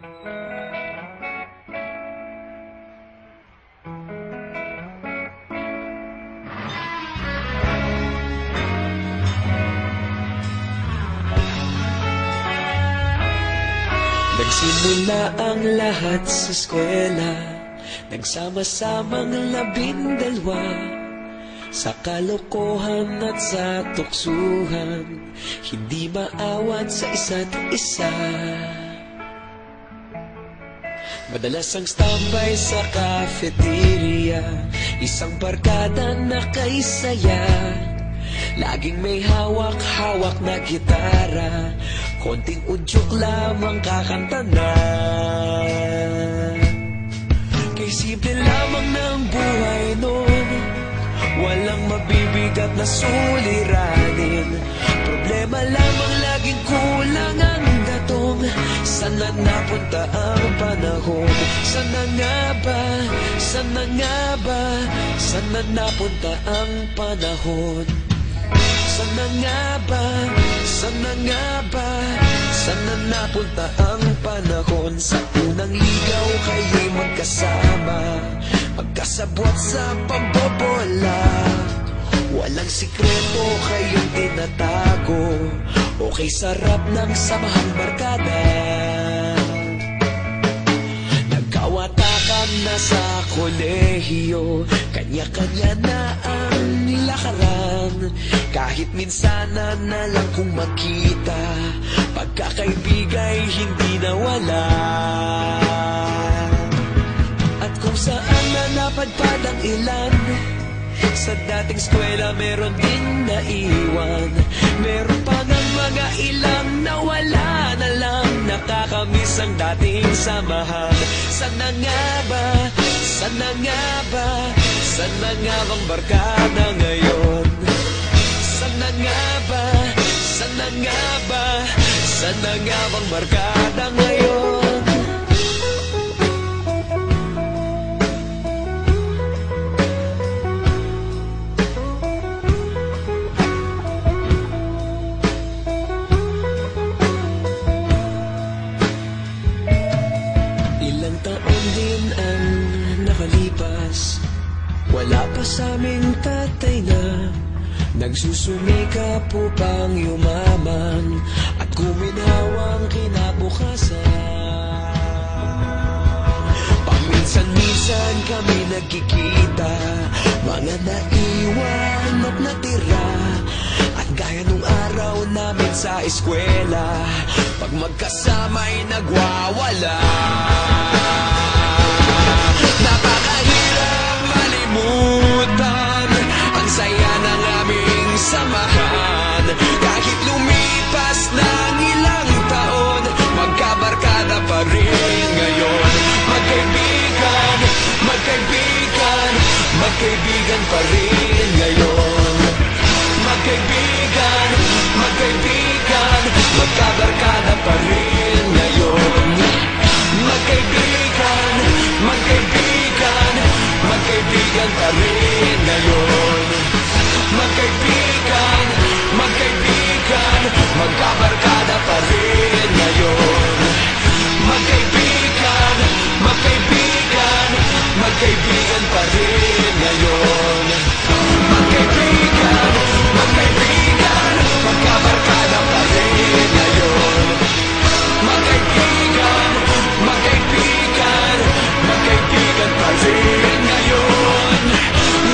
Nagsimula ang lahat sa eskwela, nagsama-samang 12, sa kalokohan at sa tuksuhan, hindi maawat sa isa't isa. Madalas ang standby sa cafeteria, isang barkada na kay saya. Laging may hawak-hawak na gitara, konting udyok lamang kakanta na. Kay simple lamang ng buhay noon, walang mabibigat na suliranin. Problema lamang laging kulang ang gatong. Sana napunta ang panahon? Sana nga ba? Sana nga ba? Sana napunta ang panahon? Sana nga ba? Sana nga ba? Sana napunta ang panahon? Sa unang ligaw kayo'y magkasama, magkasabwat sa pambobola. Walang sikreto kayong tinatago, okay sarap ng samahang barkada. Nagkawatakan na sa kolehiyo, kanya-kanya na ang lakaran. Kahit minsan na lang kung magkita, pagkakaibigay hindi nawala. At kung saan na napadpad ang ilan, sa dating eskwela meron din naiwan. Meron pa ng mga ilang nawala na lang, nakakamiss ang dating samahan. Sana nga ba? Sana nga ba? Sana nga bang barkada ngayon? Sana nga ba? Sana nga ba? Sana nga bang barkada ngayon? Ilang taon din ang nakalipas, wala pa sa aming tatay na nagsusumikap upang yumaman at kuminhawang kinabukasan. Paminsan-minsan kami nagkikita, mga naiwan at natira. At gaya nung araw namin sa eskwela, pag magkasama'y nagwawala. Napakahirap malimutan ang saya ng aming samahan. Kahit lumipas ng ilang taon, magkabarkada pa rin ngayon. Magkaibigan, magkaibigan, magkaibigan pa rin ngayon. Magkaibigan, magkaibigan, magkabarkada pa rin ngayon. Magkaibigan, magkaibigan, magkaibigan pa rin ngayon. Magkaibigan, magkaibigan, magkabarkada pa rin ngayon. Magkaibigan, magkaibigan, magkaibigan pa rin ngayon. Magkaibigan, magkaibigan, magkabarkada pa rin ngayon. Magkaibigan, magkaibigan, magkaibigan pa rin ngayon.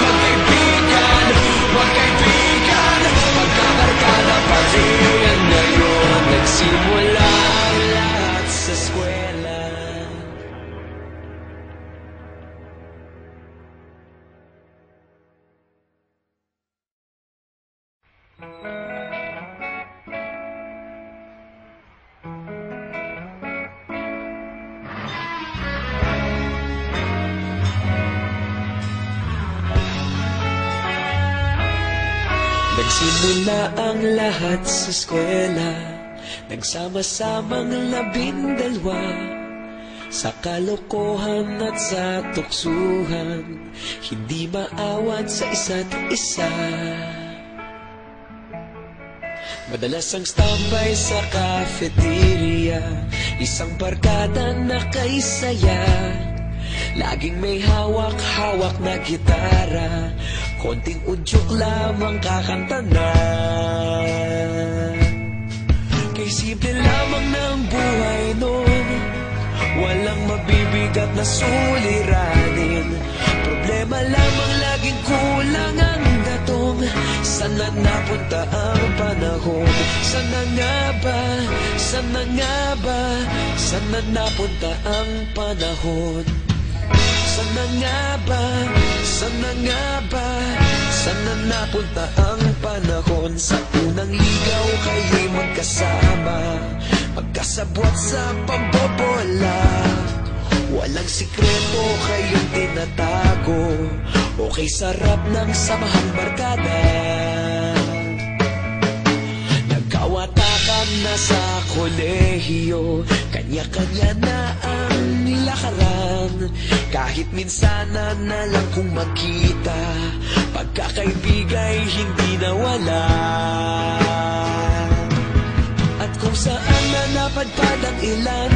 Magkaibigan, magkaibigan, magkabarkada pa rin ngayon. Nagsimula ang lahat sa eskwela. Nagsimula ang lahat sa eskwela, nagsama-samang 12, sa kalokohan at sa tuksuhan, hindi maawat sa isa't isa. Madalas ang standby sa cafeteria, Isang barkada na kay saya, laging may hawak-hawak na gitara, konting udyok lamang kakanta na. Kay simple lamang ng buhay nun, walang mabibigat na suliranin. Problema lamang laging kulang ang datong. Sana napunta ang panahon? Sana nga ba? Sana nga ba? Sana napunta ang panahon? Sana nga ba? Sana nga ba? Sana napunta ang panahon? Sa unang ligaw kayo'y magkasama, magkasabwat sa pambobola. Walang sikreto kayong tinatago, okay sarap ng samahang barkada. Nagkawatakan na sa kolehiyo, kanya-kanya na ang nilakaran. Kahit minsanan na lang kung magkita, pagkakaibigay hindi nawala. At kung saan na napadpad ang ilan,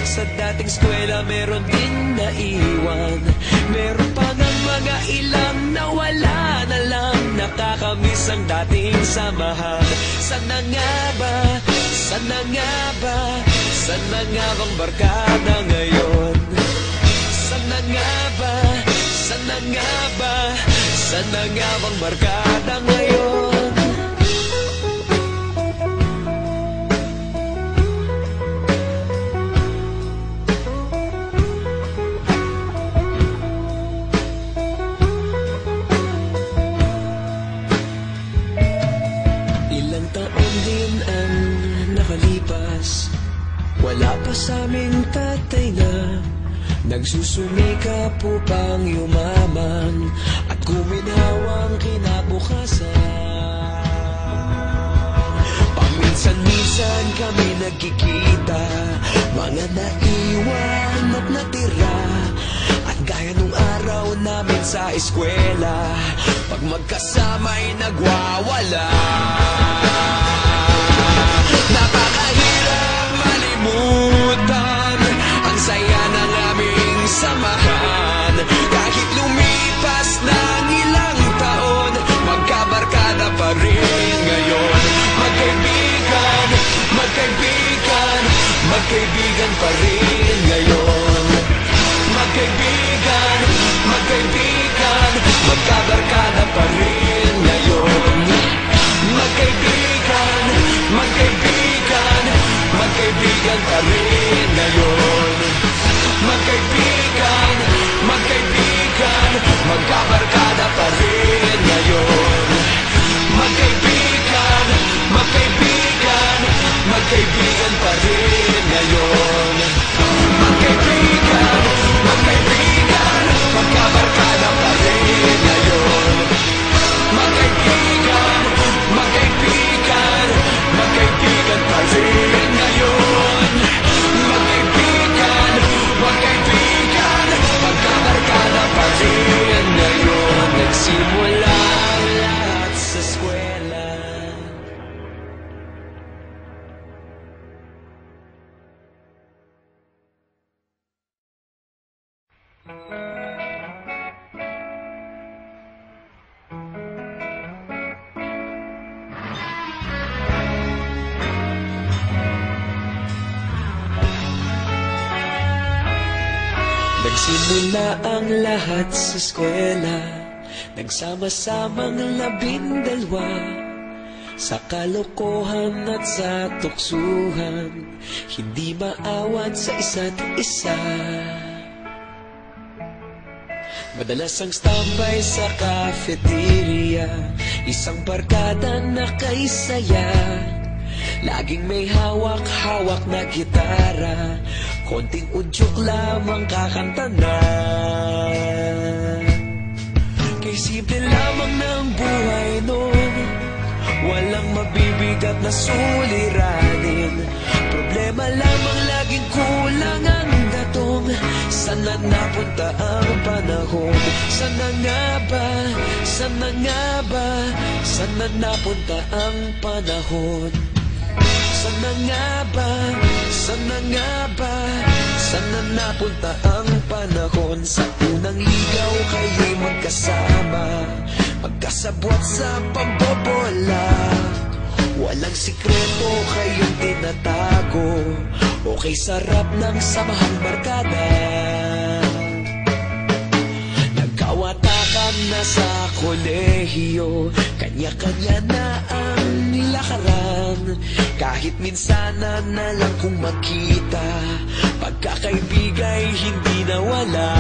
sa dating eskwela meron din naiwan. Meron pa ng mga ilang nawala na lang, nakakamiss ang dating samahan. Sana nga ba? Sana nga ba? Sana nga bang barkada ngayon? Sana nga ba? Sana nga ba? Sana nga bang barkada ngayon? Ilang taon din ang nakalipas, wala pa sa aming tatay na nagsusumikap upang yumaman at guminhawang kinabukasan. Paminsan-minsan kami nagkikita, mga naiwan at natira, at gaya nung araw namin sa eskwela, pag magkasama'y nagwawala. Napakahirap malimutan ang saya ng aming samahan. Kahit lumipas ng ilang taon, magkabarkada pa rin ngayon. Magkaibigan, magkaibigan, magkaibigan pa rin ngayon. Magkaibigan, magkaibigan, magkabarkada pa rin ngayon. Magkaibigan, magkaibigan, magkaibigan pa rin ngayon. Magkaibigan, magkaibigan, magkabarkada pa rin ngayon. Magkaibigan, magkaibigan, magkaibigan pa rin ngayon. Magkaibigan, magkaibigan, magkabarkada pa rin ngayon. Magkaibigan, magkaibigan, magkaibigan pa rin ngayon. Magkaibigan, magkaibigan, magkabarkada pa rin ngayon. Nagsimula ang lahat sa eskwela. Nagsimula ang lahat sa eskwela, nagsama-samang 12, sa kalokohan at sa tuksuhan, hindi maawat sa isa't isa. Madalas ang standby sa cafeteria, isang barkada na kay saya, laging may hawak-hawak na gitara, konting udyok lamang kakanta na. Kay simple lamang ng buhay nun, walang mabibigat na suliranin. Problema lamang laging kulang ang datong. Sana napunta ang panahon? Sana nga ba? Sana nga ba? Sana napunta ang panahon? Sana nga ba? Sana nga ba? Sana napunta ang panahon sa unang ligaw kayo'y magkasama, magkasabwat sa pambobola. Walang sikreto kayong tinatago, okay sarap ng samahang barkada. Nagkawatakan na sa kolehiyo, kanya-kanya na ang nilakaran. Kahit minsan na lang kung magkita, pagkakaibigay hindi nawala.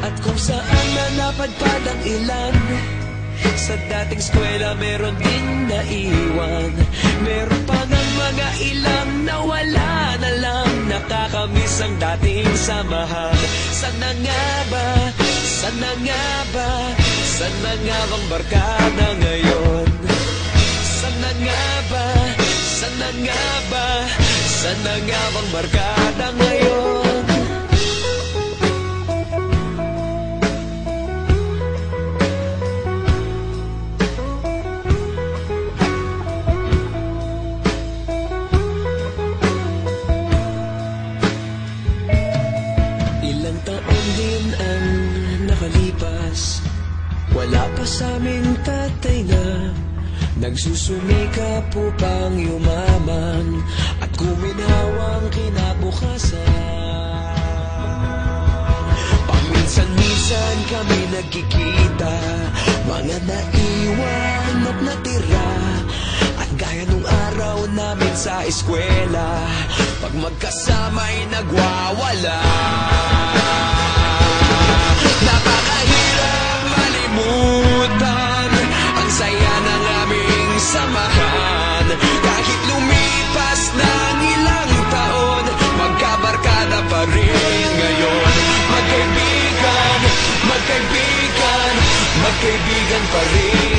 At kung saan na napadpad ang ilan, sa dating eskwela meron din naiwan. Meron pa ng mga ilang nawala na lang, nakakamiss ang dating samahan. Sana nga ba? Sana nga ba? Sana nga bang barkada ngayon? Sana nga ba? Sana nga ba? Sana nga bang barkada ngayon? Ilang taon din ang nakalipas, wala pa sa aming tatay na nagsusumikap upang yumaman at kuminhawang kinabukasan. Paminsan-minsan kami nagkikita, mga naiwan at natira, at gaya nung araw namin sa eskwela, pag magkasama'y nagwawala. Napakahirap malimutan ang saya ng aming samahan. Kahit lumipas ng ilang taon, magkabarkada pa rin ngayon. Magkaibigan, magkaibigan, magkaibigan pa rin.